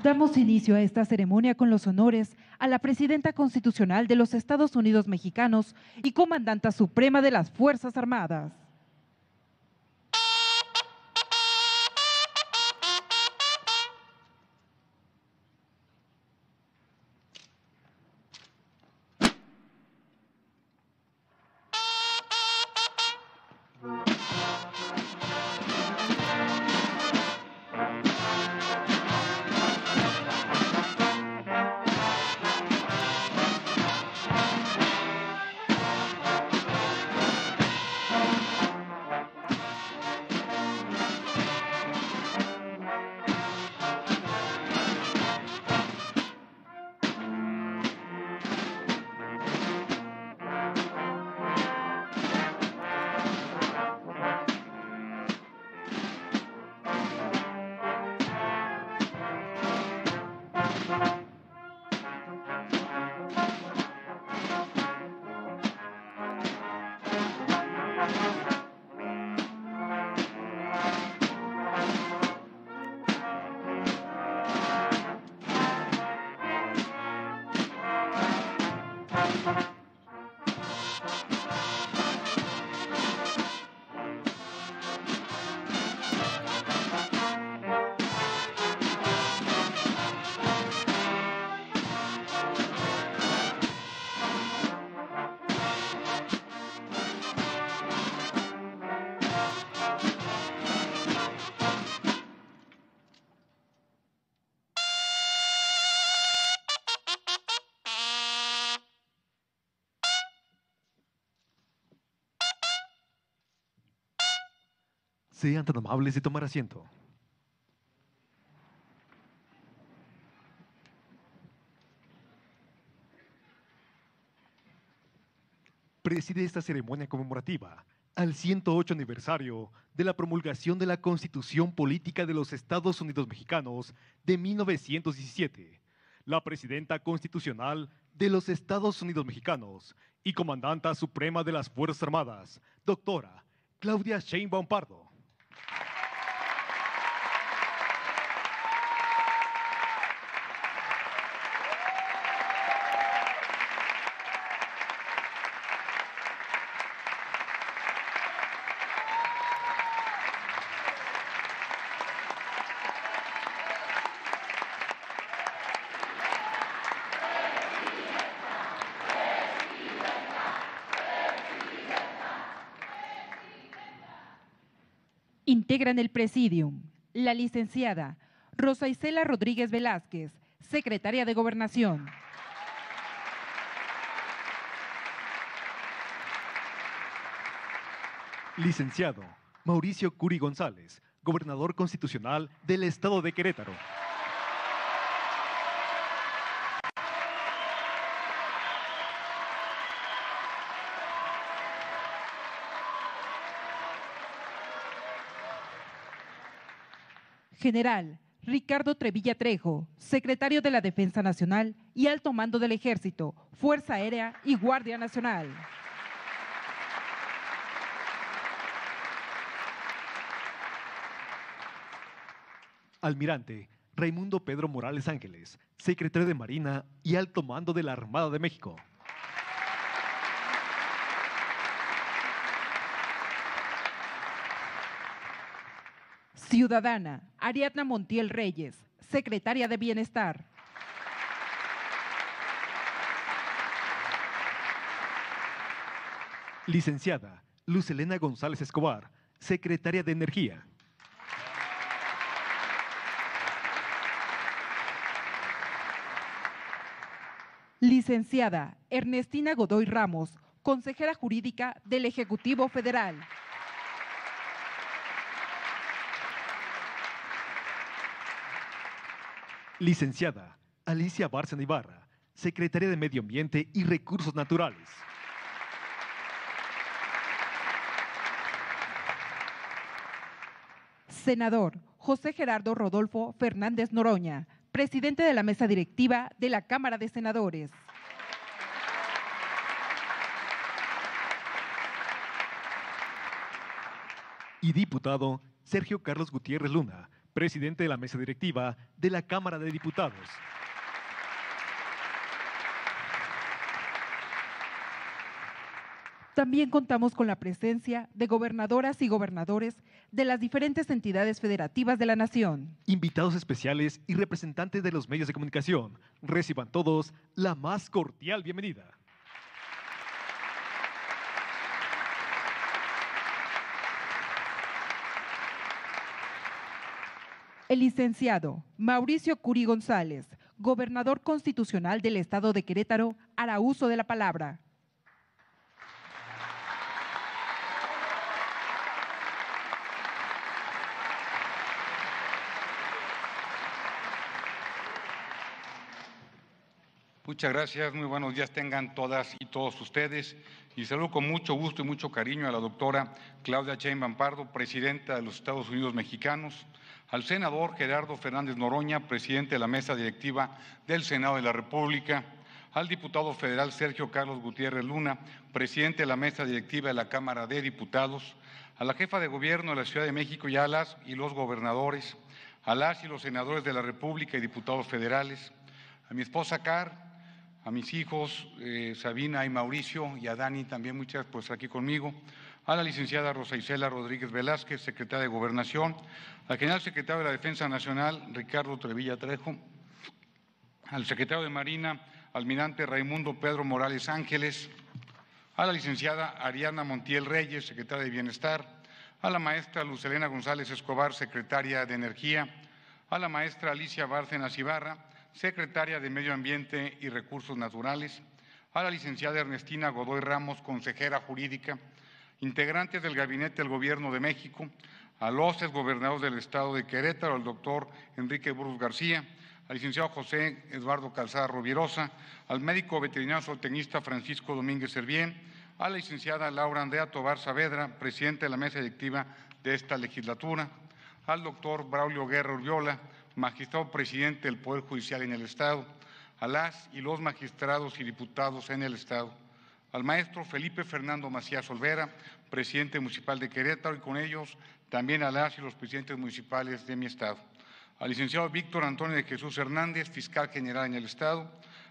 Damos inicio a esta ceremonia con los honores a la Presidenta Constitucional de los Estados Unidos Mexicanos y Comandanta Suprema de las Fuerzas Armadas. Sean tan amables de tomar asiento. Preside esta ceremonia conmemorativa al 108 aniversario de la promulgación de la Constitución Política de los Estados Unidos Mexicanos de 1917, la Presidenta Constitucional de los Estados Unidos Mexicanos y Comandanta Suprema de las Fuerzas Armadas, doctora Claudia Sheinbaum Pardo. Integran el Presidium la licenciada Rosa Isela Rodríguez Velázquez, Secretaria de Gobernación. Licenciado Mauricio Curi González, Gobernador Constitucional del Estado de Querétaro. General Ricardo Trevilla Trejo, Secretario de la Defensa Nacional y Alto Mando del Ejército, Fuerza Aérea y Guardia Nacional. Almirante Raimundo Pedro Morales Ángeles, Secretario de Marina y Alto Mando de la Armada de México. Ciudadana Ariadna Montiel Reyes, Secretaria de Bienestar. Licenciada Luz Elena González Escobar, Secretaria de Energía. Licenciada Ernestina Godoy Ramos, Consejera Jurídica del Ejecutivo Federal. Licenciada Alicia Bárcena Ibarra, Secretaria de Medio Ambiente y Recursos Naturales. Senador José Gerardo Rodolfo Fernández Noroña, Presidente de la Mesa Directiva de la Cámara de Senadores. Y diputado Sergio Carlos Gutiérrez Luna, presidente de la mesa directiva de la Cámara de Diputados. También contamos con la presencia de gobernadoras y gobernadores de las diferentes entidades federativas de la nación. Invitados especiales y representantes de los medios de comunicación, reciban todos la más cordial bienvenida. El licenciado Mauricio Curi González, gobernador constitucional del Estado de Querétaro, hará uso de la palabra. Muchas gracias, muy buenos días tengan todas y todos ustedes. Y saludo con mucho gusto y mucho cariño a la doctora Claudia Sheinbaum Pardo, presidenta de los Estados Unidos Mexicanos, al senador Gerardo Fernández Noroña, presidente de la mesa directiva del Senado de la República, al diputado federal Sergio Carlos Gutiérrez Luna, presidente de la mesa directiva de la Cámara de Diputados, a la jefa de gobierno de la Ciudad de México y a las y los gobernadores, a las y los senadores de la República y diputados federales, a mi esposa Car, a mis hijos Sabina y Mauricio, y a Dani también, muchas por estar aquí conmigo, a la licenciada Rosa Isela Rodríguez Velázquez, secretaria de Gobernación, al general secretario de la Defensa Nacional, Ricardo Trevilla Trejo, al secretario de Marina, almirante Raimundo Pedro Morales Ángeles, a la licenciada Ariana Montiel Reyes, secretaria de Bienestar, a la maestra Luz Helena González Escobar, secretaria de Energía, a la maestra Alicia Bárcenas Ibarra, secretaria de Medio Ambiente y Recursos Naturales, a la licenciada Ernestina Godoy Ramos, consejera jurídica, integrantes del Gabinete del Gobierno de México, a los exgobernadores del Estado de Querétaro, al doctor Enrique Burgos García, al licenciado José Eduardo Calzada Rovirosa, al médico veterinario zootecnista Francisco Domínguez Servién, a la licenciada Laura Andrea Tobar Saavedra, presidenta de la mesa directiva de esta legislatura, al doctor Braulio Guerra Urbiola, magistrado presidente del Poder Judicial en el Estado, a las y los magistrados y diputados en el Estado, al maestro Felipe Fernando Macías Olvera, presidente municipal de Querétaro, y con ellos también a las y los presidentes municipales de mi Estado, al licenciado Víctor Antonio de Jesús Hernández, fiscal general en el Estado,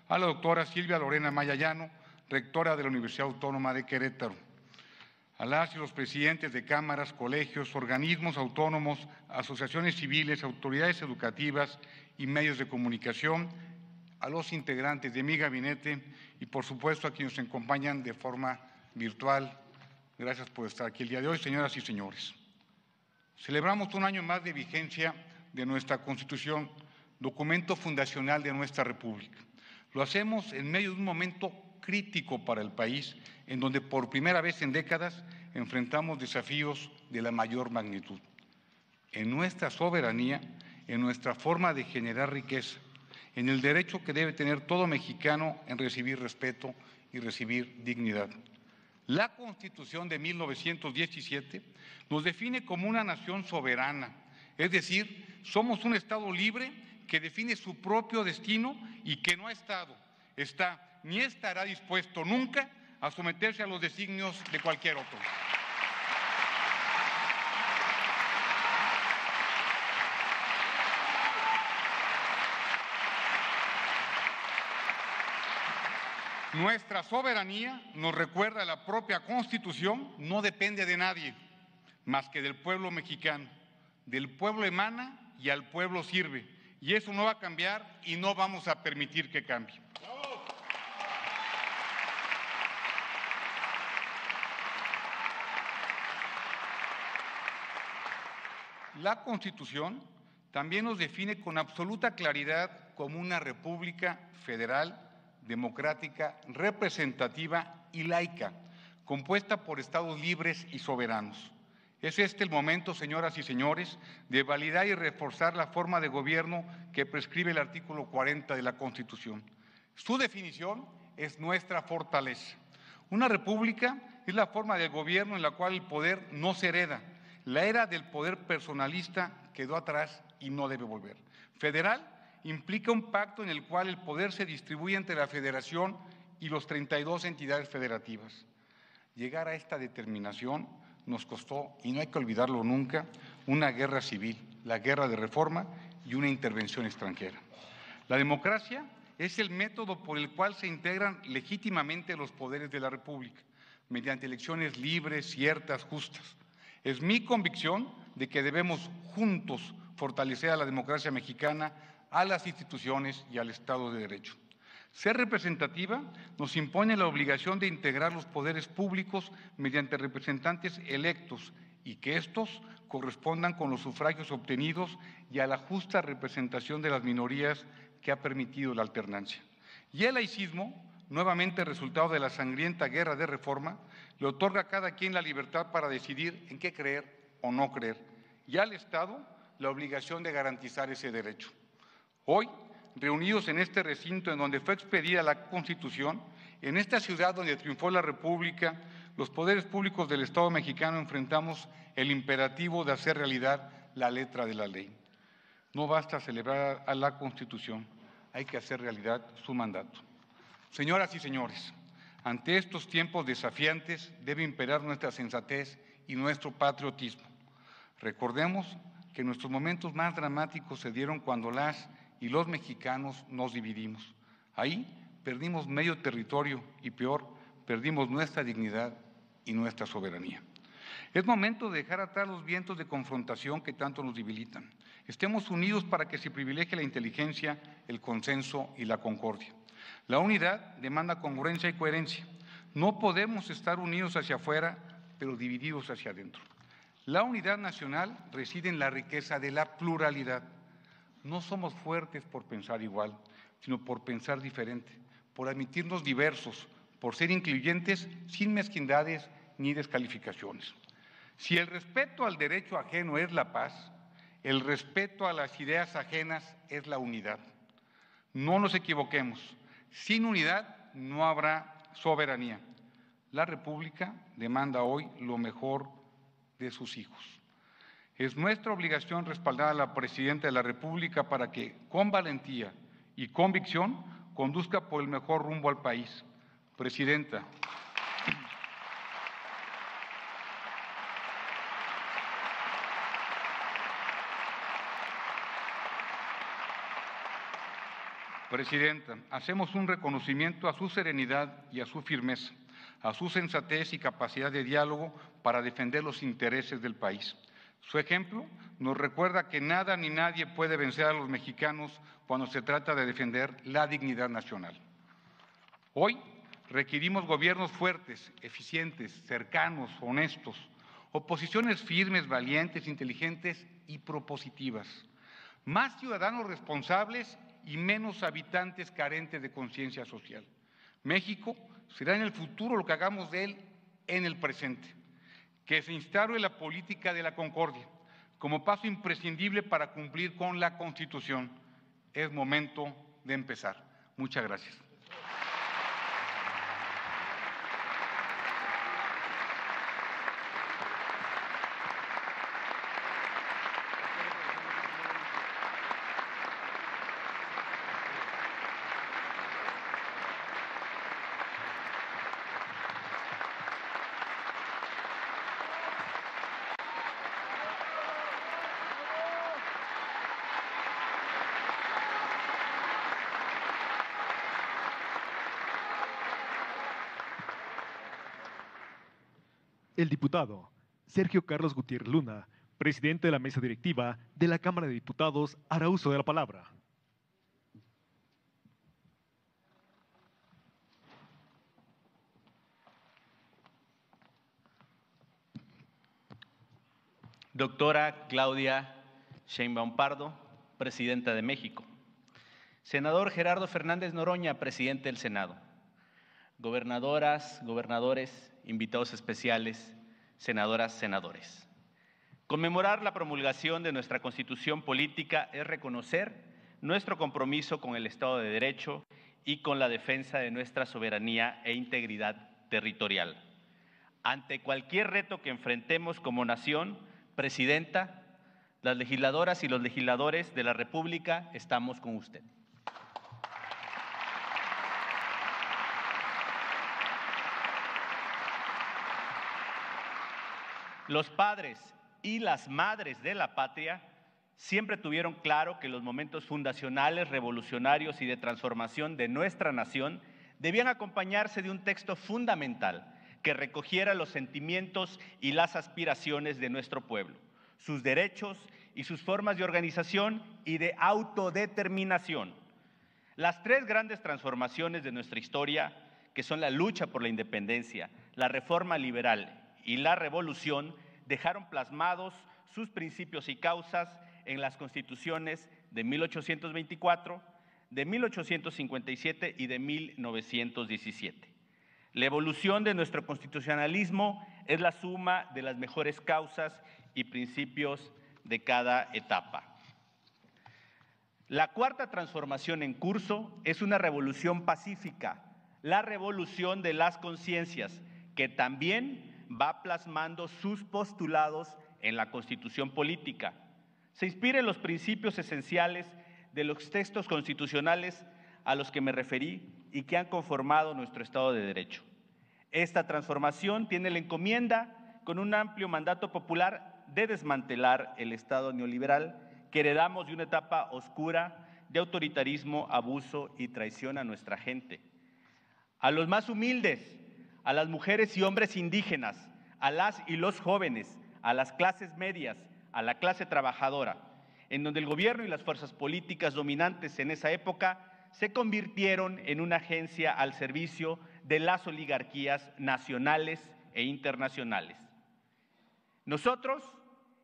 a la doctora Silvia Lorena Mayayano, rectora de la Universidad Autónoma de Querétaro, a las y los presidentes de cámaras, colegios, organismos autónomos, asociaciones civiles, autoridades educativas y medios de comunicación, a los integrantes de mi gabinete y, por supuesto, a quienes nos acompañan de forma virtual. Gracias por estar aquí el día de hoy, señoras y señores. Celebramos un año más de vigencia de nuestra Constitución, documento fundacional de nuestra República. Lo hacemos en medio de un momento crítico para el país, en donde por primera vez en décadas enfrentamos desafíos de la mayor magnitud. En nuestra soberanía, en nuestra forma de generar riqueza, en el derecho que debe tener todo mexicano en recibir respeto y recibir dignidad. La Constitución de 1917 nos define como una nación soberana, es decir, somos un Estado libre que define su propio destino y que no ha estado, está ni estará dispuesto nunca a someterse a los designios de cualquier otro. Nuestra soberanía, nos recuerda la propia Constitución, no depende de nadie más que del pueblo mexicano. Del pueblo emana y al pueblo sirve. Y eso no va a cambiar y no vamos a permitir que cambie. La Constitución también nos define con absoluta claridad como una república federal, democrática, representativa y laica, compuesta por estados libres y soberanos. Es este el momento, señoras y señores, de validar y reforzar la forma de gobierno que prescribe el artículo 40 de la Constitución. Su definición es nuestra fortaleza. Una república es la forma de gobierno en la cual el poder no se hereda. La era del poder personalista quedó atrás y no debe volver. Federal implica un pacto en el cual el poder se distribuye entre la Federación y los 32 entidades federativas. Llegar a esta determinación nos costó, y no hay que olvidarlo nunca, una guerra civil, la guerra de reforma y una intervención extranjera. La democracia es el método por el cual se integran legítimamente los poderes de la República, mediante elecciones libres, ciertas, justas. Es mi convicción de que debemos juntos fortalecer a la democracia mexicana, a las instituciones y al Estado de Derecho. Ser representativa nos impone la obligación de integrar los poderes públicos mediante representantes electos y que estos correspondan con los sufragios obtenidos y a la justa representación de las minorías que ha permitido la alternancia. Y el laicismo, nuevamente resultado de la sangrienta guerra de reforma, le otorga a cada quien la libertad para decidir en qué creer o no creer, y al Estado la obligación de garantizar ese derecho. Hoy, reunidos en este recinto en donde fue expedida la Constitución, en esta ciudad donde triunfó la República, los poderes públicos del Estado mexicano enfrentamos el imperativo de hacer realidad la letra de la ley. No basta celebrar a la Constitución, hay que hacer realidad su mandato. Señoras y señores, ante estos tiempos desafiantes debe imperar nuestra sensatez y nuestro patriotismo. Recordemos que nuestros momentos más dramáticos se dieron cuando las y los mexicanos nos dividimos. Ahí perdimos medio territorio y peor, perdimos nuestra dignidad y nuestra soberanía. Es momento de dejar atrás los vientos de confrontación que tanto nos debilitan. Estemos unidos para que se privilegie la inteligencia, el consenso y la concordia. La unidad demanda congruencia y coherencia. No podemos estar unidos hacia afuera, pero divididos hacia adentro. La unidad nacional reside en la riqueza de la pluralidad. No somos fuertes por pensar igual, sino por pensar diferente, por admitirnos diversos, por ser incluyentes sin mezquindades ni descalificaciones. Si el respeto al derecho ajeno es la paz, el respeto a las ideas ajenas es la unidad. No nos equivoquemos, sin unidad no habrá soberanía. La República demanda hoy lo mejor de sus hijos. Es nuestra obligación respaldar a la Presidenta de la República para que, con valentía y convicción, conduzca por el mejor rumbo al país. Presidenta, hacemos un reconocimiento a su serenidad y a su firmeza, a su sensatez y capacidad de diálogo para defender los intereses del país. Su ejemplo nos recuerda que nada ni nadie puede vencer a los mexicanos cuando se trata de defender la dignidad nacional. Hoy requerimos gobiernos fuertes, eficientes, cercanos, honestos, oposiciones firmes, valientes, inteligentes y propositivas, más ciudadanos responsables y menos habitantes carentes de conciencia social. México será en el futuro lo que hagamos de él en el presente. Que se instaure la política de la concordia como paso imprescindible para cumplir con la Constitución. Es momento de empezar. Muchas gracias. El diputado Sergio Carlos Gutiérrez Luna, presidente de la mesa directiva de la Cámara de Diputados, hará uso de la palabra. Doctora Claudia Sheinbaum Pardo, presidenta de México. Senador Gerardo Fernández Noroña, presidente del Senado. Gobernadoras, gobernadores, invitados especiales, senadoras, senadores. Conmemorar la promulgación de nuestra Constitución política es reconocer nuestro compromiso con el Estado de Derecho y con la defensa de nuestra soberanía e integridad territorial. Ante cualquier reto que enfrentemos como nación, Presidenta, las legisladoras y los legisladores de la República estamos con usted. Los padres y las madres de la patria siempre tuvieron claro que los momentos fundacionales, revolucionarios y de transformación de nuestra nación debían acompañarse de un texto fundamental que recogiera los sentimientos y las aspiraciones de nuestro pueblo, sus derechos y sus formas de organización y de autodeterminación. Las tres grandes transformaciones de nuestra historia, que son la lucha por la independencia, la reforma liberal y la revolución, dejaron plasmados sus principios y causas en las constituciones de 1824, de 1857 y de 1917. La evolución de nuestro constitucionalismo es la suma de las mejores causas y principios de cada etapa. La cuarta transformación en curso es una revolución pacífica, la revolución de las conciencias, que también va plasmando sus postulados en la Constitución política. Se inspira en los principios esenciales de los textos constitucionales a los que me referí y que han conformado nuestro Estado de Derecho. Esta transformación tiene la encomienda, con un amplio mandato popular, de desmantelar el Estado neoliberal que heredamos de una etapa oscura de autoritarismo, abuso y traición a nuestra gente. A los más humildes, a las mujeres y hombres indígenas, a las y los jóvenes, a las clases medias, a la clase trabajadora, en donde el gobierno y las fuerzas políticas dominantes en esa época se convirtieron en una agencia al servicio de las oligarquías nacionales e internacionales. Nosotros,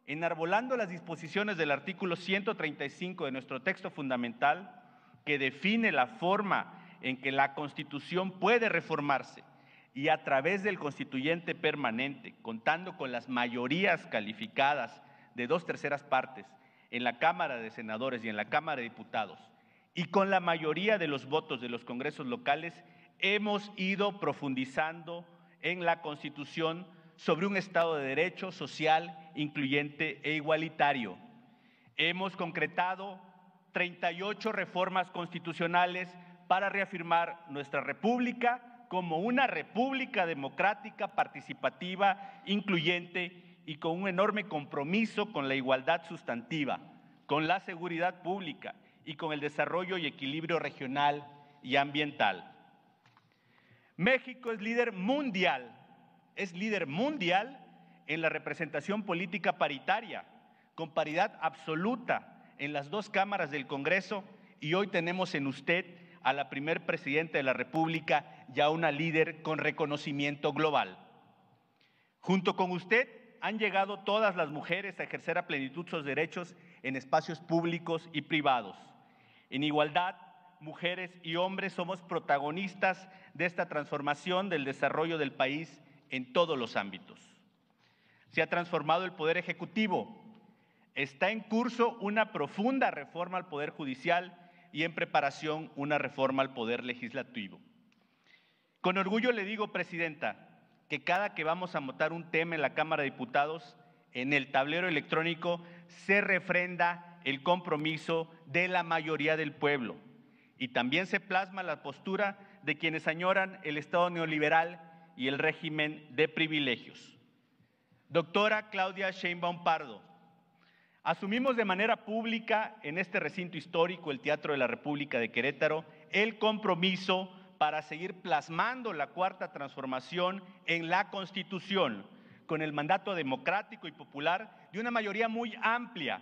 enarbolando las disposiciones del artículo 135 de nuestro texto fundamental, que define la forma en que la Constitución puede reformarse y a través del constituyente permanente, contando con las mayorías calificadas de 2/3 partes en la Cámara de Senadores y en la Cámara de Diputados, y con la mayoría de los votos de los congresos locales, hemos ido profundizando en la Constitución sobre un Estado de Derecho social, incluyente e igualitario. Hemos concretado 38 reformas constitucionales para reafirmar nuestra república como una república democrática, participativa, incluyente y con un enorme compromiso con la igualdad sustantiva, con la seguridad pública y con el desarrollo y equilibrio regional y ambiental. México es líder mundial en la representación política paritaria, con paridad absoluta en las dos cámaras del Congreso, y hoy tenemos en usted a la primer presidenta de la República y a una líder con reconocimiento global. Junto con usted han llegado todas las mujeres a ejercer a plenitud sus derechos en espacios públicos y privados. En igualdad, mujeres y hombres somos protagonistas de esta transformación del desarrollo del país en todos los ámbitos. Se ha transformado el Poder Ejecutivo. Está en curso una profunda reforma al Poder Judicial y en preparación una reforma al Poder Legislativo. Con orgullo le digo, Presidenta, que cada que vamos a votar un tema en la Cámara de Diputados, en el tablero electrónico se refrenda el compromiso de la mayoría del pueblo y también se plasma la postura de quienes añoran el Estado neoliberal y el régimen de privilegios. Doctora Claudia Sheinbaum Pardo, asumimos de manera pública en este recinto histórico, el Teatro de la República de Querétaro, el compromiso para seguir plasmando la cuarta transformación en la Constitución, con el mandato democrático y popular de una mayoría muy amplia,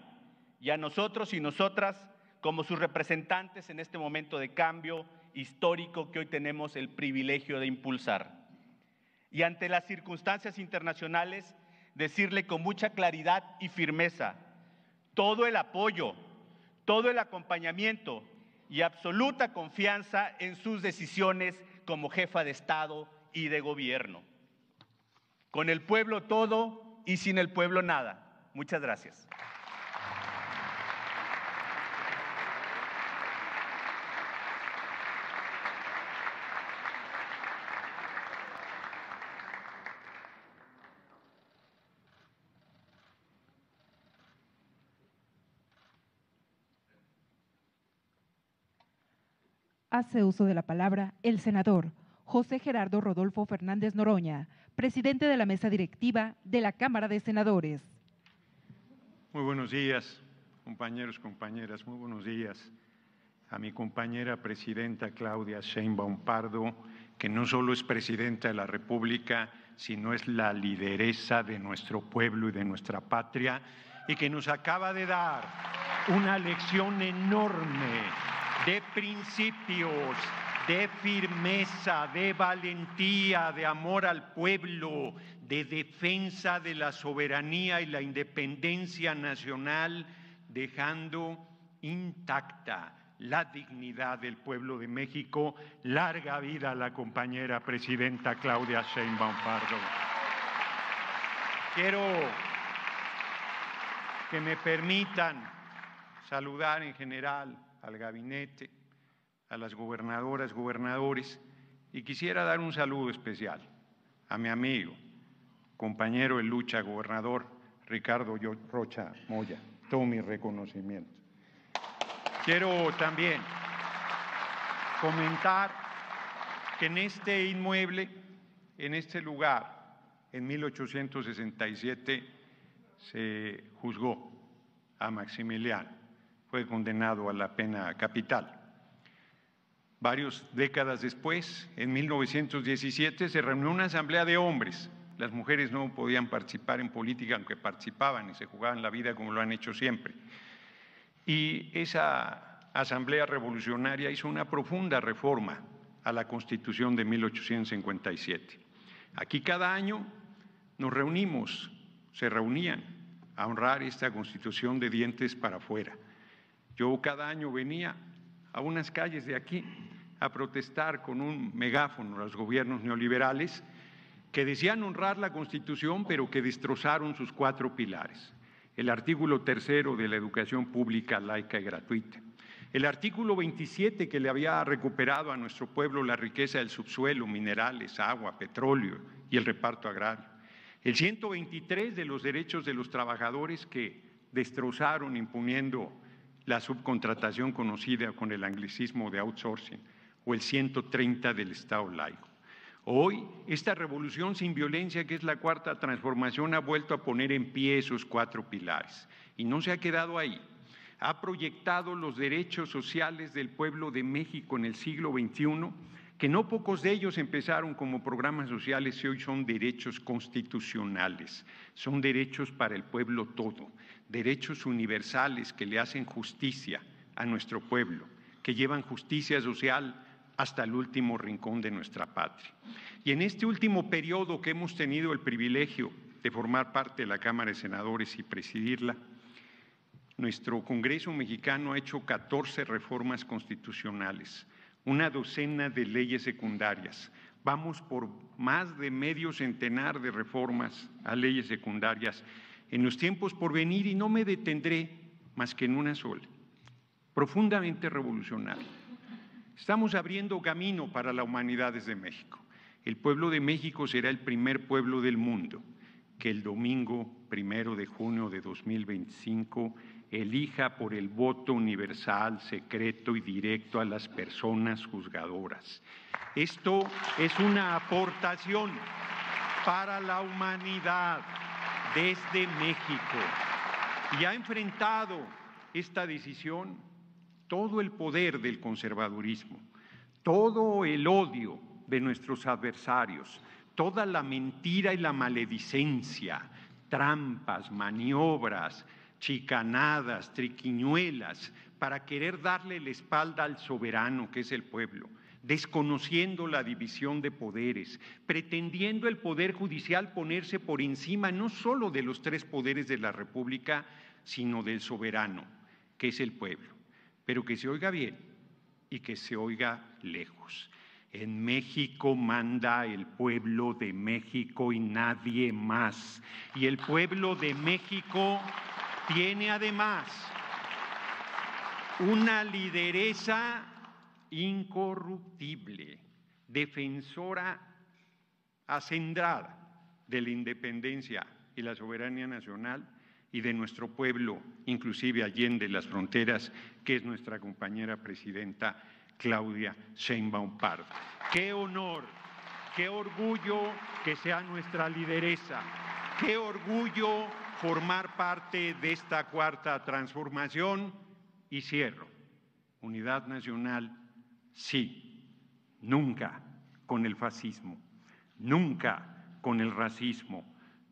y a nosotros y nosotras como sus representantes en este momento de cambio histórico que hoy tenemos el privilegio de impulsar. Y ante las circunstancias internacionales, decirle con mucha claridad y firmeza todo el apoyo, todo el acompañamiento y absoluta confianza en sus decisiones como jefa de Estado y de gobierno. Con el pueblo todo y sin el pueblo nada. Muchas gracias. Hace uso de la palabra el senador José Gerardo Rodolfo Fernández Noroña, presidente de la mesa directiva de la Cámara de Senadores. Muy buenos días, compañeros, compañeras, muy buenos días. A mi compañera presidenta Claudia Sheinbaum Pardo, que no solo es presidenta de la República, sino es la lideresa de nuestro pueblo y de nuestra patria, y que nos acaba de dar una lección enorme de principios, de firmeza, de valentía, de amor al pueblo, de defensa de la soberanía y la independencia nacional, dejando intacta la dignidad del pueblo de México. Larga vida a la compañera presidenta Claudia Sheinbaum Pardo. Quiero que me permitan saludar en general al gabinete, a las gobernadoras, gobernadores, y quisiera dar un saludo especial a mi amigo, compañero de lucha, gobernador Ricardo Rocha Moya. Todo mi reconocimiento. Quiero también comentar que en este inmueble, en este lugar, en 1867, se juzgó a Maximiliano, fue condenado a la pena capital. Varias décadas después, en 1917, se reunió una asamblea de hombres. Las mujeres no podían participar en política, aunque participaban y se jugaban la vida como lo han hecho siempre. Y esa asamblea revolucionaria hizo una profunda reforma a la Constitución de 1857. Aquí cada año nos reunimos, se reunían a honrar esta Constitución de dientes para afuera. Yo cada año venía a unas calles de aquí a protestar con un megáfono a los gobiernos neoliberales que decían honrar la Constitución, pero que destrozaron sus 4 pilares. El artículo 3 de la educación pública, laica y gratuita. El artículo 27, que le había recuperado a nuestro pueblo la riqueza del subsuelo, minerales, agua, petróleo y el reparto agrario. El 123 de los derechos de los trabajadores, que destrozaron imponiendo la subcontratación conocida con el anglicismo de outsourcing, o el 130 del Estado laico. Hoy, esta revolución sin violencia, que es la 4ª transformación, ha vuelto a poner en pie esos 4 pilares. Y no se ha quedado ahí. Ha proyectado los derechos sociales del pueblo de México en el siglo XXI, que no pocos de ellos empezaron como programas sociales y hoy son derechos constitucionales. Son derechos para el pueblo todo, derechos universales que le hacen justicia a nuestro pueblo, que llevan justicia social hasta el último rincón de nuestra patria. Y en este último periodo que hemos tenido el privilegio de formar parte de la Cámara de Senadores y presidirla, nuestro Congreso mexicano ha hecho 14 reformas constitucionales, una docena de leyes secundarias. Vamos por más de medio centenar de reformas a leyes secundarias en los tiempos por venir, y no me detendré más que en una sola, profundamente revolucionaria. Estamos abriendo camino para la humanidad desde México. El pueblo de México será el primer pueblo del mundo que el domingo 1 de junio de 2025 elija por el voto universal, secreto y directo a las personas juzgadoras. Esto es una aportación para la humanidad desde México, y ha enfrentado esta decisión todo el poder del conservadurismo, todo el odio de nuestros adversarios, toda la mentira y la maledicencia, trampas, maniobras, chicanadas, triquiñuelas, para querer darle la espalda al soberano que es el pueblo, desconociendo la división de poderes, pretendiendo el Poder Judicial ponerse por encima no solo de los 3 poderes de la República, sino del soberano, que es el pueblo. Pero que se oiga bien y que se oiga lejos. En México manda el pueblo de México y nadie más. Y el pueblo de México tiene además una lideresa incorruptible, defensora acendrada de la independencia y la soberanía nacional y de nuestro pueblo, inclusive allende las fronteras, que es nuestra compañera presidenta Claudia Sheinbaum Pardo. ¡Qué honor, qué orgullo que sea nuestra lideresa! ¡Qué orgullo formar parte de esta cuarta transformación y cierro. Unidad nacional, sí, nunca con el fascismo, nunca con el racismo,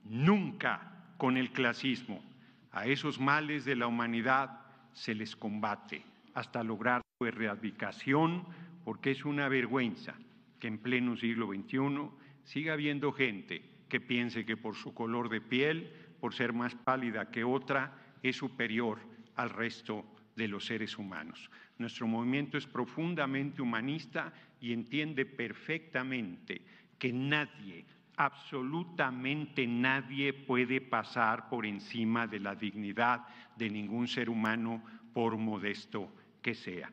nunca con el clasismo. A esos males de la humanidad se les combate hasta lograr su erradicación, porque es una vergüenza que en pleno siglo XXI siga habiendo gente que piense que por su color de piel, por ser más pálida que otra, es superior al resto de los seres humanos. Nuestro movimiento es profundamente humanista y entiende perfectamente que nadie, absolutamente nadie puede pasar por encima de la dignidad de ningún ser humano, por modesto que sea.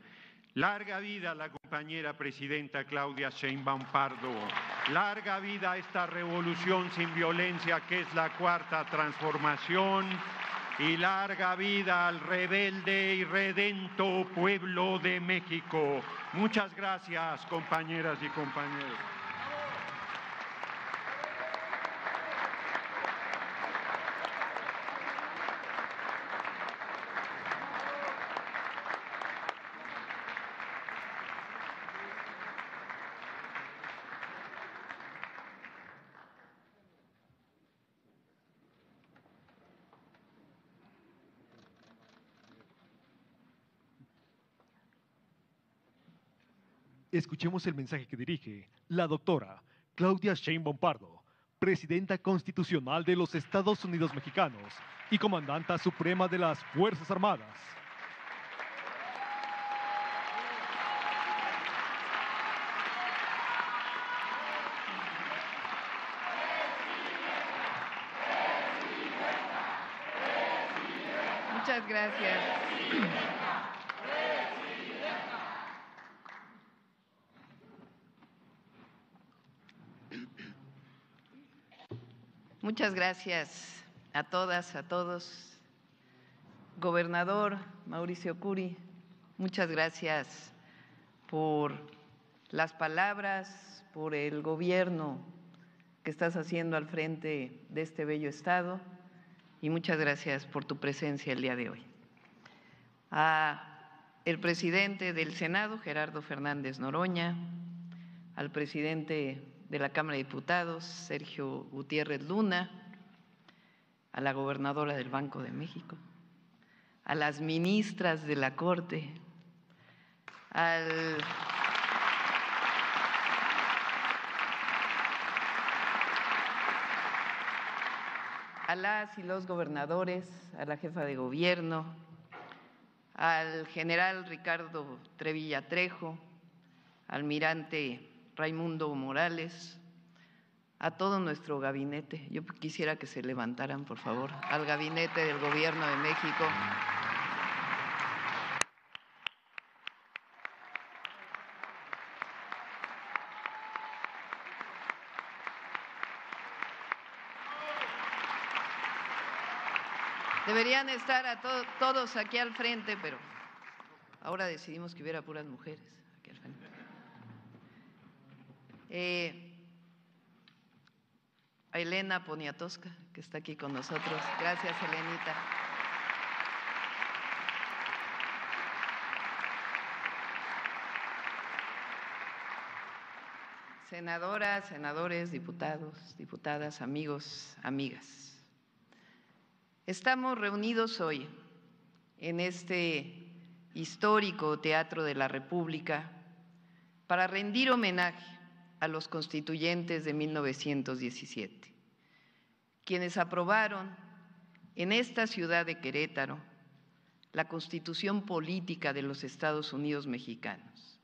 Larga vida a la compañera presidenta Claudia Sheinbaum Pardo. Larga vida a esta revolución sin violencia que es la cuarta transformación. Y larga vida al rebelde y redento pueblo de México. Muchas gracias, compañeras y compañeros. Escuchemos el mensaje que dirige la doctora Claudia Sheinbaum Pardo, presidenta constitucional de los Estados Unidos Mexicanos y comandanta suprema de las Fuerzas Armadas. Muchas gracias. Muchas gracias a todas, a todos. Gobernador Mauricio Curi, muchas gracias por las palabras, por el gobierno que estás haciendo al frente de este bello estado y muchas gracias por tu presencia el día de hoy. Al presidente del Senado, Gerardo Fernández Noroña, al presidente de la Cámara de Diputados, Sergio Gutiérrez Luna, a la gobernadora del Banco de México, a las ministras de la Corte, a las y los gobernadores, a la jefa de gobierno, al general Ricardo Trevilla Trejo, almirante Raimundo Morales, a todo nuestro gabinete. Yo quisiera que se levantaran, por favor, al gabinete del Gobierno de México. Deberían estar todos aquí al frente, pero ahora decidimos que hubiera puras mujeres aquí al frente. A Elena Poniatowska, que está aquí con nosotros. Gracias, Elenita. Senadoras, senadores, diputados, diputadas, amigos, amigas. Estamos reunidos hoy en este histórico Teatro de la República para rendir homenaje a los constituyentes de 1917, quienes aprobaron en esta ciudad de Querétaro la Constitución Política de los Estados Unidos Mexicanos,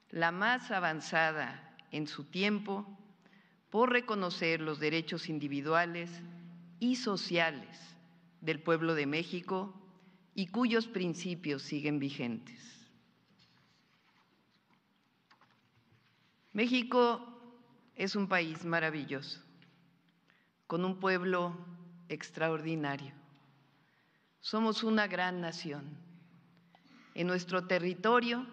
la más avanzada en su tiempo por reconocer los derechos individuales y sociales del pueblo de México y cuyos principios siguen vigentes. México es un país maravilloso, con un pueblo extraordinario. Somos una gran nación. En nuestro territorio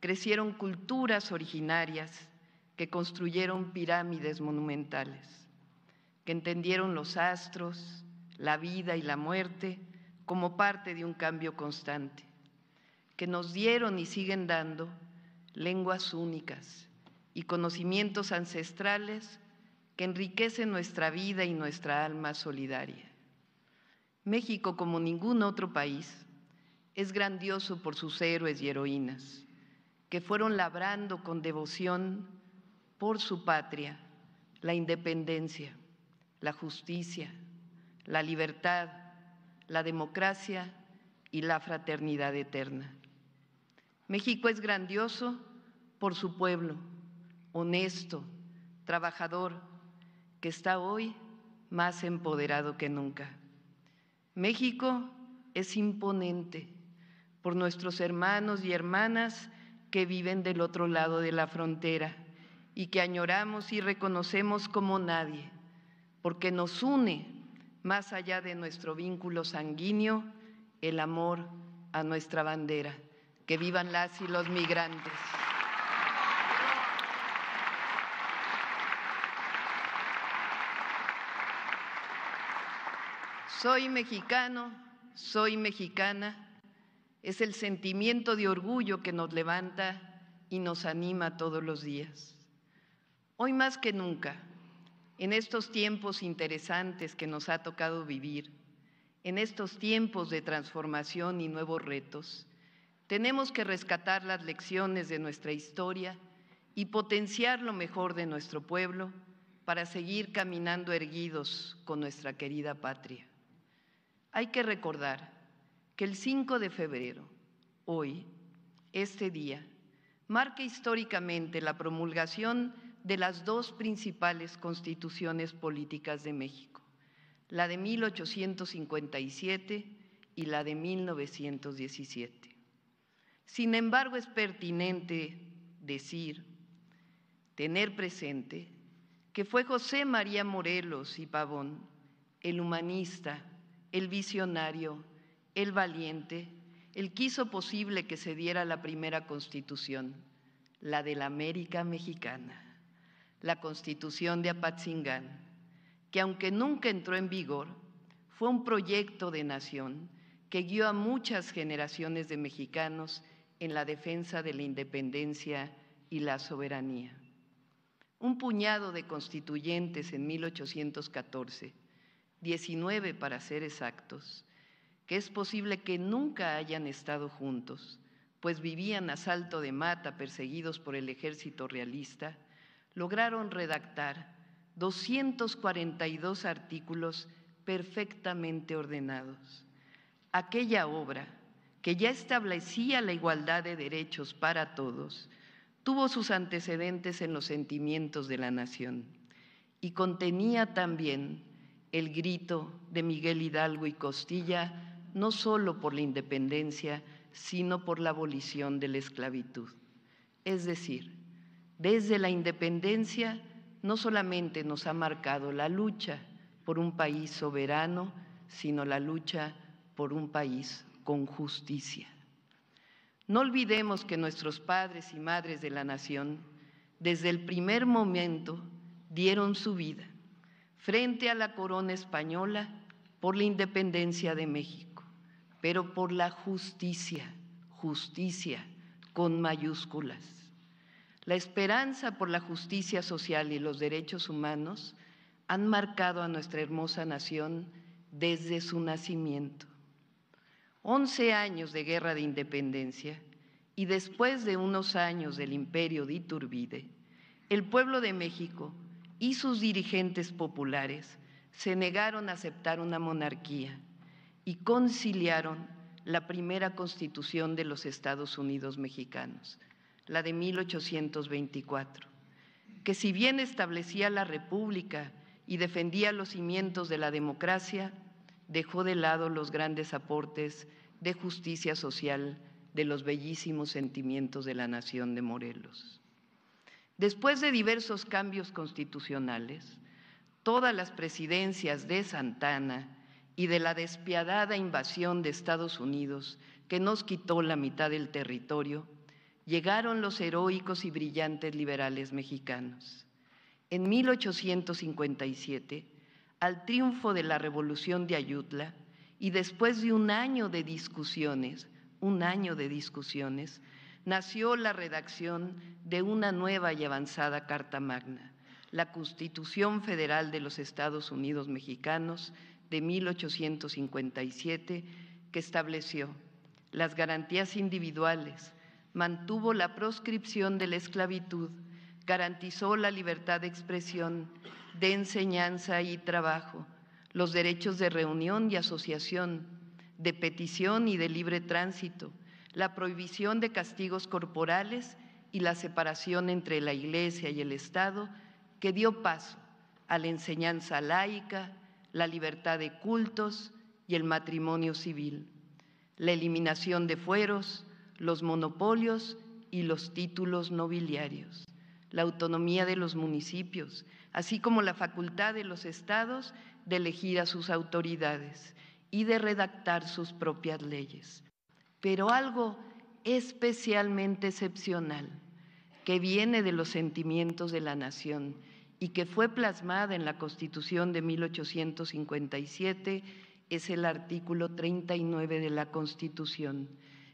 crecieron culturas originarias que construyeron pirámides monumentales, que entendieron los astros, la vida y la muerte como parte de un cambio constante, que nos dieron y siguen dando lenguas únicas y conocimientos ancestrales que enriquecen nuestra vida y nuestra alma solidaria. México, como ningún otro país, es grandioso por sus héroes y heroínas, que fueron labrando con devoción por su patria la independencia, la justicia, la libertad, la democracia y la fraternidad eterna. México es grandioso por su pueblo, honesto, trabajador, que está hoy más empoderado que nunca. México es imponente por nuestros hermanos y hermanas que viven del otro lado de la frontera y que añoramos y reconocemos como nadie, porque nos une, más allá de nuestro vínculo sanguíneo, el amor a nuestra bandera. Que vivan las y los migrantes. Soy mexicano, soy mexicana, es el sentimiento de orgullo que nos levanta y nos anima todos los días. Hoy más que nunca, en estos tiempos interesantes que nos ha tocado vivir, en estos tiempos de transformación y nuevos retos, tenemos que rescatar las lecciones de nuestra historia y potenciar lo mejor de nuestro pueblo para seguir caminando erguidos con nuestra querida patria. Hay que recordar que el 5 de febrero, hoy, este día, marca históricamente la promulgación de las dos principales constituciones políticas de México, la de 1857 y la de 1917. Sin embargo, es pertinente decir, tener presente, que fue José María Morelos y Pavón, el humanista, el visionario, el valiente, el que hizo posible que se diera la primera constitución, la de la América Mexicana, la Constitución de Apatzingán, que aunque nunca entró en vigor, fue un proyecto de nación que guió a muchas generaciones de mexicanos en la defensa de la independencia y la soberanía. Un puñado de constituyentes en 1814, 19 para ser exactos, que es posible que nunca hayan estado juntos, pues vivían a salto de mata perseguidos por el ejército realista, lograron redactar 242 artículos perfectamente ordenados. Aquella obra, que ya establecía la igualdad de derechos para todos, tuvo sus antecedentes en los sentimientos de la nación y contenía también el grito de Miguel Hidalgo y Costilla, no solo por la independencia, sino por la abolición de la esclavitud. Es decir, desde la independencia no solamente nos ha marcado la lucha por un país soberano, sino la lucha por un país con justicia. No olvidemos que nuestros padres y madres de la nación, desde el primer momento, dieron su vida frente a la corona española por la independencia de México, pero por la justicia, justicia con mayúsculas. La esperanza por la justicia social y los derechos humanos han marcado a nuestra hermosa nación desde su nacimiento. 11 años de guerra de independencia y después de unos años del imperio de Iturbide, el pueblo de México y sus dirigentes populares se negaron a aceptar una monarquía y conciliaron la primera constitución de los Estados Unidos mexicanos, la de 1824, que si bien establecía la república y defendía los cimientos de la democracia, dejó de lado los grandes aportes de justicia social de los bellísimos sentimientos de la nación de Morelos. Después de diversos cambios constitucionales, todas las presidencias de Santana y de la despiadada invasión de Estados Unidos que nos quitó la mitad del territorio, llegaron los heroicos y brillantes liberales mexicanos. En 1857, al triunfo de la Revolución de Ayutla y después de un año de discusiones, nació la redacción de una nueva y avanzada Carta Magna, la Constitución Federal de los Estados Unidos Mexicanos de 1857, que estableció las garantías individuales, mantuvo la proscripción de la esclavitud, garantizó la libertad de expresión, de enseñanza y trabajo, los derechos de reunión y asociación, de petición y de libre tránsito, la prohibición de castigos corporales y la separación entre la Iglesia y el Estado, que dio paso a la enseñanza laica, la libertad de cultos y el matrimonio civil, la eliminación de fueros, los monopolios y los títulos nobiliarios, la autonomía de los municipios, así como la facultad de los estados de elegir a sus autoridades y de redactar sus propias leyes. Pero algo especialmente excepcional, que viene de los sentimientos de la nación y que fue plasmada en la Constitución de 1857, es el artículo 39 de la Constitución,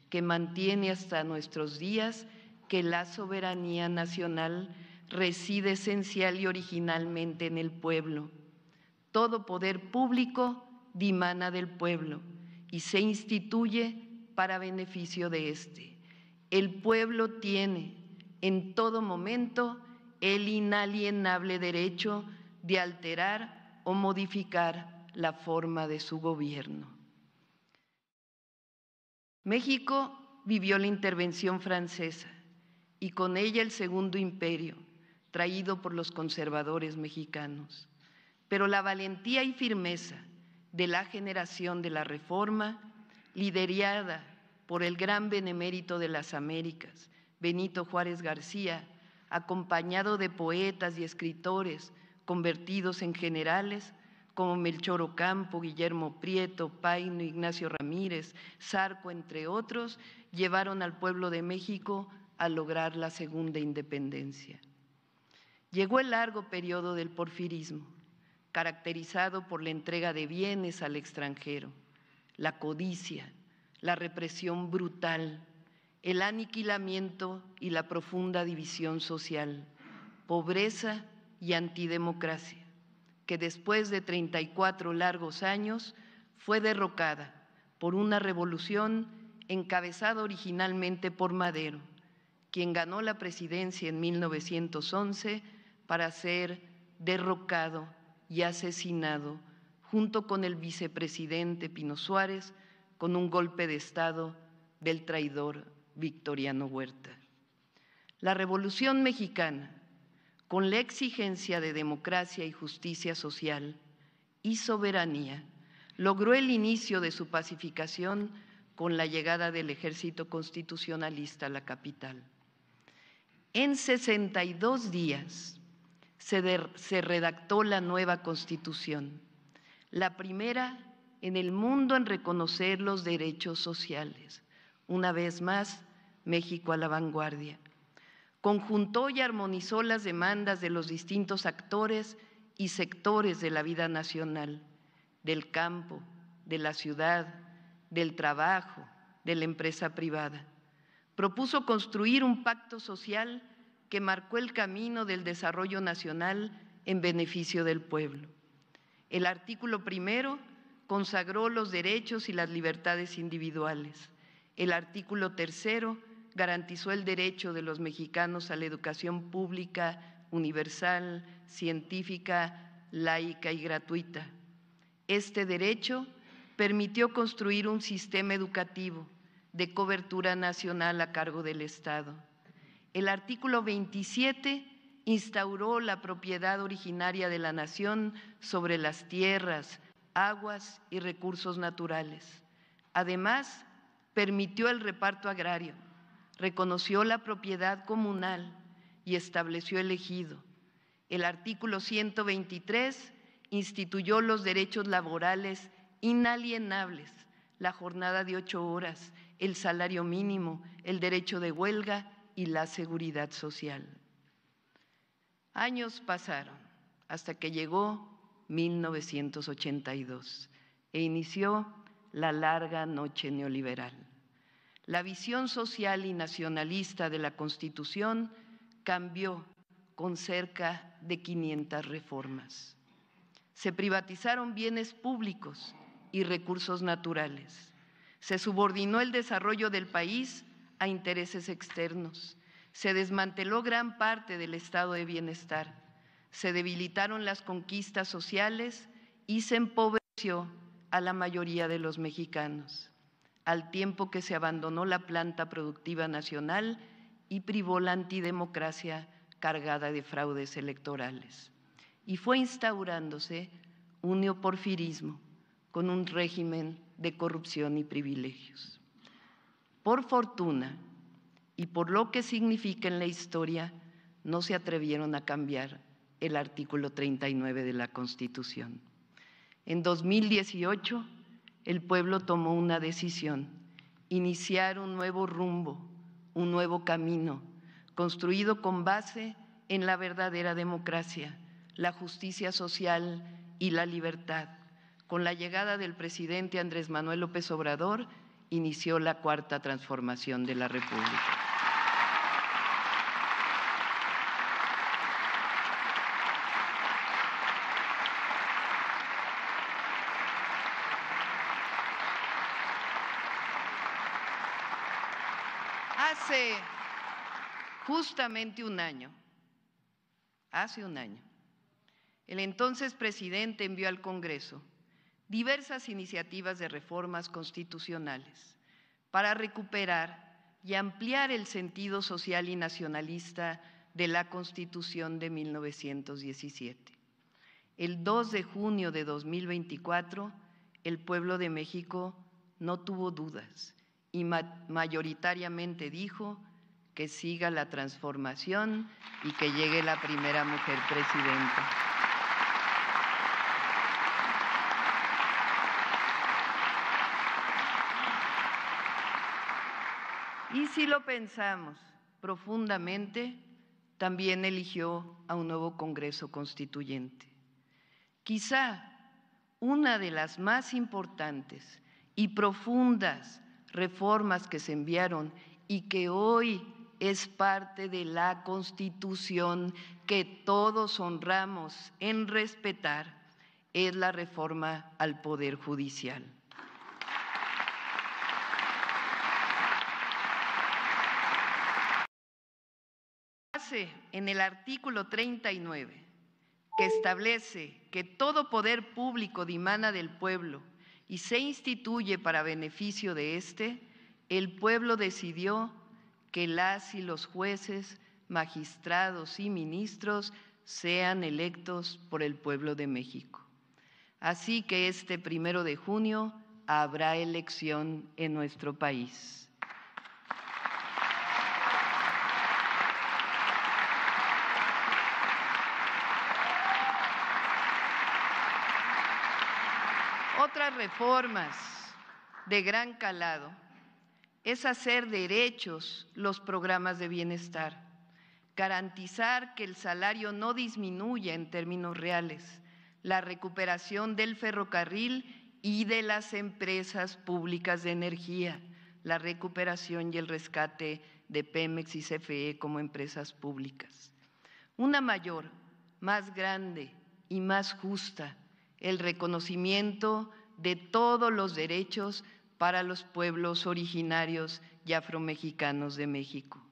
que mantiene hasta nuestros días que la soberanía nacional reside esencial y originalmente en el pueblo. Todo poder público dimana del pueblo y se instituye para beneficio de éste. El pueblo tiene en todo momento el inalienable derecho de alterar o modificar la forma de su gobierno. México vivió la intervención francesa y con ella el Segundo Imperio, traído por los conservadores mexicanos. Pero la valentía y firmeza de la generación de la Reforma, liderada por el gran benemérito de las Américas, Benito Juárez García, acompañado de poetas y escritores convertidos en generales como Melchor Ocampo, Guillermo Prieto, Paino, Ignacio Ramírez, Zarco, entre otros, llevaron al pueblo de México a lograr la segunda independencia. Llegó el largo periodo del porfirismo, caracterizado por la entrega de bienes al extranjero, la codicia, la represión brutal, el aniquilamiento y la profunda división social, pobreza y antidemocracia, que después de 34 largos años fue derrocada por una revolución encabezada originalmente por Madero, quien ganó la presidencia en 1911 para ser derrocado y asesinado junto con el vicepresidente Pino Suárez con un golpe de Estado del traidor Victoriano Huerta. La Revolución Mexicana, con la exigencia de democracia y justicia social y soberanía, logró el inicio de su pacificación con la llegada del ejército constitucionalista a la capital. En 62 días se redactó la nueva Constitución, la primera en el mundo en reconocer los derechos sociales. Una vez más, México a la vanguardia. Conjuntó y armonizó las demandas de los distintos actores y sectores de la vida nacional, del campo, de la ciudad, del trabajo, de la empresa privada. Propuso construir un pacto social que marcó el camino del desarrollo nacional en beneficio del pueblo. El artículo primero consagró los derechos y las libertades individuales. El artículo tercero garantizó el derecho de los mexicanos a la educación pública, universal, científica, laica y gratuita. Este derecho permitió construir un sistema educativo de cobertura nacional a cargo del Estado. El artículo 27 instauró la propiedad originaria de la nación sobre las tierras, aguas y recursos naturales. Además, permitió el reparto agrario, reconoció la propiedad comunal y estableció el ejido. El artículo 123 instituyó los derechos laborales inalienables, la jornada de 8 horas, el salario mínimo, el derecho de huelga y la seguridad social. Años pasaron hasta que llegó 1982 e inició la larga noche neoliberal. La visión social y nacionalista de la Constitución cambió con cerca de 500 reformas. Se privatizaron bienes públicos y recursos naturales. Se subordinó el desarrollo del país a intereses externos. Se desmanteló gran parte del estado de bienestar. Se debilitaron las conquistas sociales y se empobreció a la mayoría de los mexicanos, al tiempo que se abandonó la planta productiva nacional y privó la antidemocracia cargada de fraudes electorales. Y fue instaurándose un neoporfirismo con un régimen de corrupción y privilegios. Por fortuna y por lo que significa en la historia, no se atrevieron a cambiar el artículo 39 de la Constitución. En 2018, el pueblo tomó una decisión: iniciar un nuevo rumbo, un nuevo camino, construido con base en la verdadera democracia, la justicia social y la libertad. Con la llegada del presidente Andrés Manuel López Obrador, inició la cuarta transformación de la República. Hace justamente un año, el entonces presidente envió al Congreso diversas iniciativas de reformas constitucionales para recuperar y ampliar el sentido social y nacionalista de la Constitución de 1917. El 2 de junio de 2024, el pueblo de México no tuvo dudas y mayoritariamente dijo que siga la transformación y que llegue la primera mujer presidenta. Y si lo pensamos profundamente, también eligió a un nuevo Congreso Constituyente. Quizá una de las más importantes y profundas reformas que se enviaron y que hoy es parte de la Constitución que todos honramos en respetar, es la reforma al Poder Judicial. En el artículo 39, que establece que todo poder público dimana del pueblo y se instituye para beneficio de éste, el pueblo decidió que las y los jueces, magistrados y ministros sean electos por el pueblo de México. Así que este 1 de junio habrá elección en nuestro país. Otras reformas de gran calado es hacer derechos los programas de bienestar, garantizar que el salario no disminuya en términos reales, la recuperación del ferrocarril y de las empresas públicas de energía, la recuperación y el rescate de Pemex y CFE como empresas públicas. Una mayor, más grande y más justa, el reconocimiento de todos los derechos para los pueblos originarios y afromexicanos de México.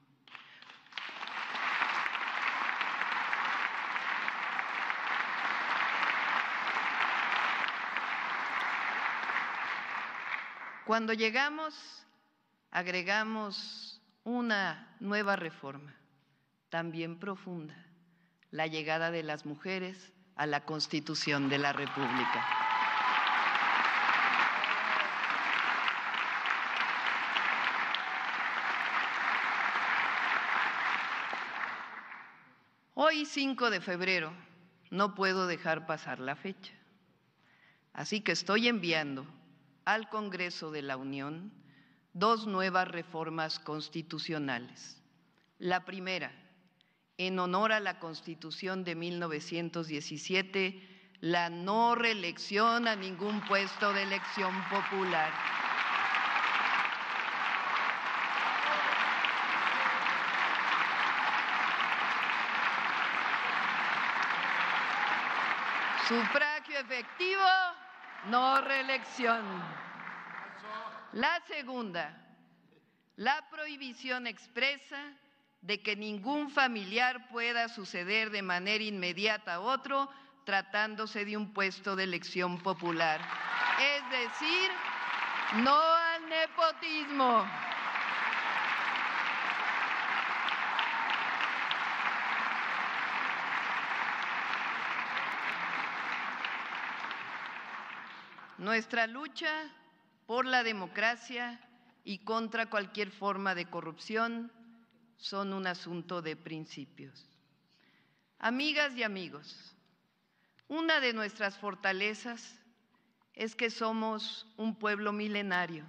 Cuando llegamos, agregamos una nueva reforma, también profunda, la llegada de las mujeres a la Constitución de la República. Hoy, 5 de febrero, no puedo dejar pasar la fecha. Así que estoy enviando al Congreso de la Unión 2 nuevas reformas constitucionales. La primera, en honor a la Constitución de 1917, la no reelección a ningún puesto de elección popular. Sufragio efectivo, no reelección. La segunda, la prohibición expresa de que ningún familiar pueda suceder de manera inmediata a otro tratándose de un puesto de elección popular. Es decir, no al nepotismo. Nuestra lucha por la democracia y contra cualquier forma de corrupción son un asunto de principios. Amigas y amigos, una de nuestras fortalezas es que somos un pueblo milenario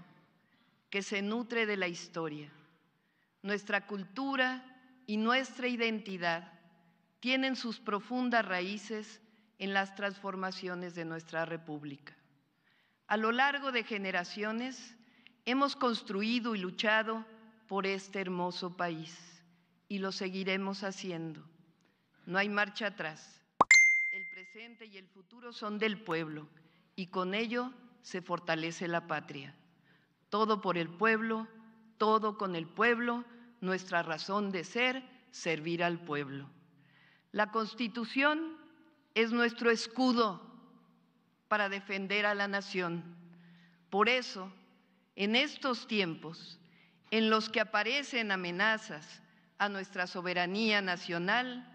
que se nutre de la historia. Nuestra cultura y nuestra identidad tienen sus profundas raíces en las transformaciones de nuestra República. A lo largo de generaciones hemos construido y luchado por este hermoso país y lo seguiremos haciendo. No hay marcha atrás. El presente y el futuro son del pueblo y con ello se fortalece la patria. Todo por el pueblo, todo con el pueblo, nuestra razón de ser, servir al pueblo. La Constitución es nuestro escudo para defender a la nación. Por eso, en estos tiempos en los que aparecen amenazas a nuestra soberanía nacional,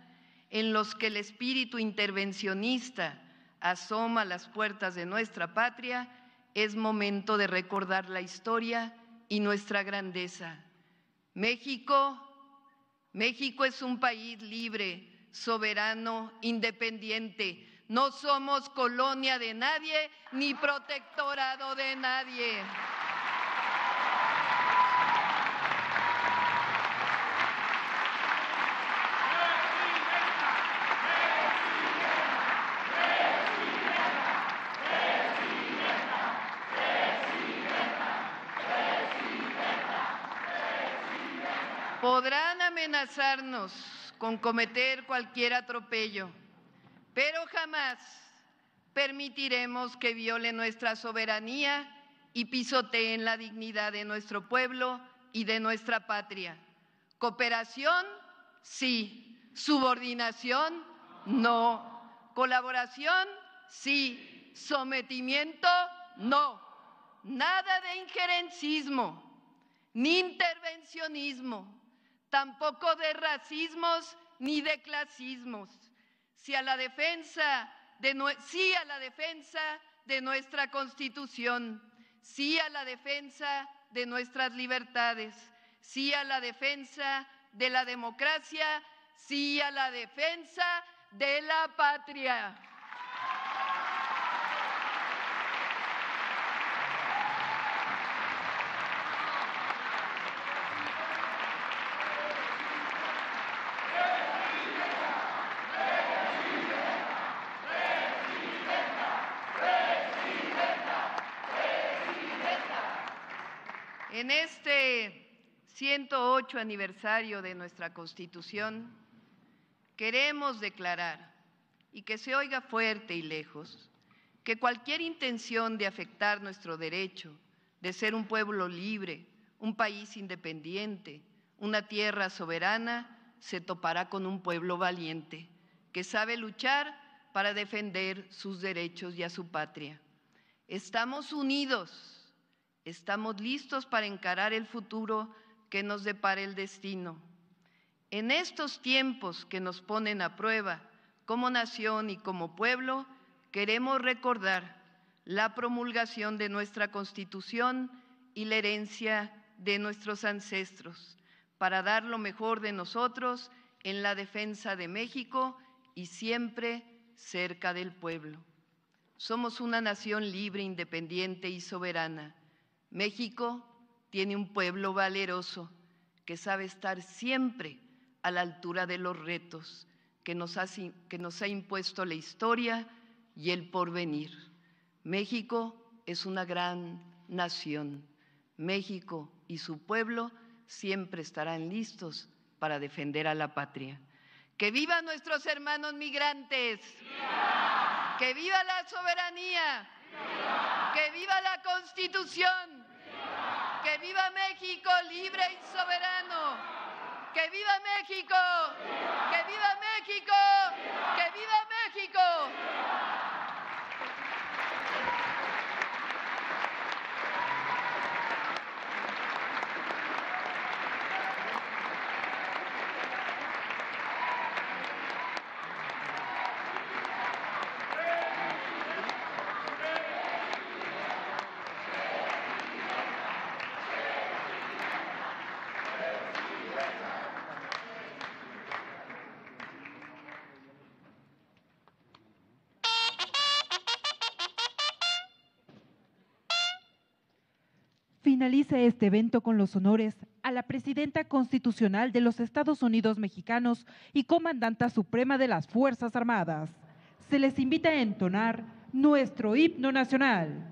en los que el espíritu intervencionista asoma a las puertas de nuestra patria, es momento de recordar la historia y nuestra grandeza. México es un país libre, soberano, independiente. No somos colonia de nadie ni protectorado de nadie. Podrán amenazarnos con cometer cualquier atropello, pero jamás permitiremos que violen nuestra soberanía y pisoteen la dignidad de nuestro pueblo y de nuestra patria. Cooperación, sí. Subordinación, no. Colaboración, sí. Sometimiento, no. Nada de injerencismo, ni intervencionismo, tampoco de racismos ni de clasismos. Sí a la defensa de nuestra Constitución, sí a la defensa de nuestras libertades, sí a la defensa de la democracia, sí a la defensa de la patria. En este 108 aniversario de nuestra Constitución, queremos declarar, y que se oiga fuerte y lejos, que cualquier intención de afectar nuestro derecho de ser un pueblo libre, un país independiente, una tierra soberana, se topará con un pueblo valiente, que sabe luchar para defender sus derechos y a su patria. Estamos unidos. Estamos listos para encarar el futuro que nos depara el destino. En estos tiempos que nos ponen a prueba como nación y como pueblo, queremos recordar la promulgación de nuestra Constitución y la herencia de nuestros ancestros para dar lo mejor de nosotros en la defensa de México y siempre cerca del pueblo. Somos una nación libre, independiente y soberana. México tiene un pueblo valeroso que sabe estar siempre a la altura de los retos que nos ha impuesto la historia y el porvenir. México es una gran nación. México y su pueblo siempre estarán listos para defender a la patria. ¡Que vivan nuestros hermanos migrantes! ¡Viva! ¡Que viva la soberanía! ¡Viva! ¡Que viva la Constitución! ¡Viva! ¡Que viva México libre y soberano! ¡Que viva México! ¡Viva! ¡Que viva México! ¡Viva! ¡Que viva México! Finaliza este evento con los honores a la Presidenta Constitucional de los Estados Unidos Mexicanos y Comandanta Suprema de las Fuerzas Armadas. Se les invita a entonar nuestro himno nacional.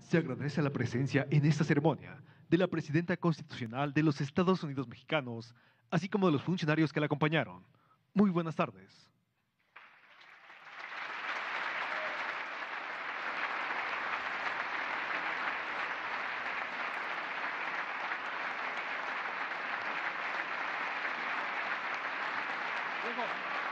Se agradece la presencia en esta ceremonia de la Presidenta Constitucional de los Estados Unidos Mexicanos, así como de los funcionarios que la acompañaron. Muy buenas tardes. Diego.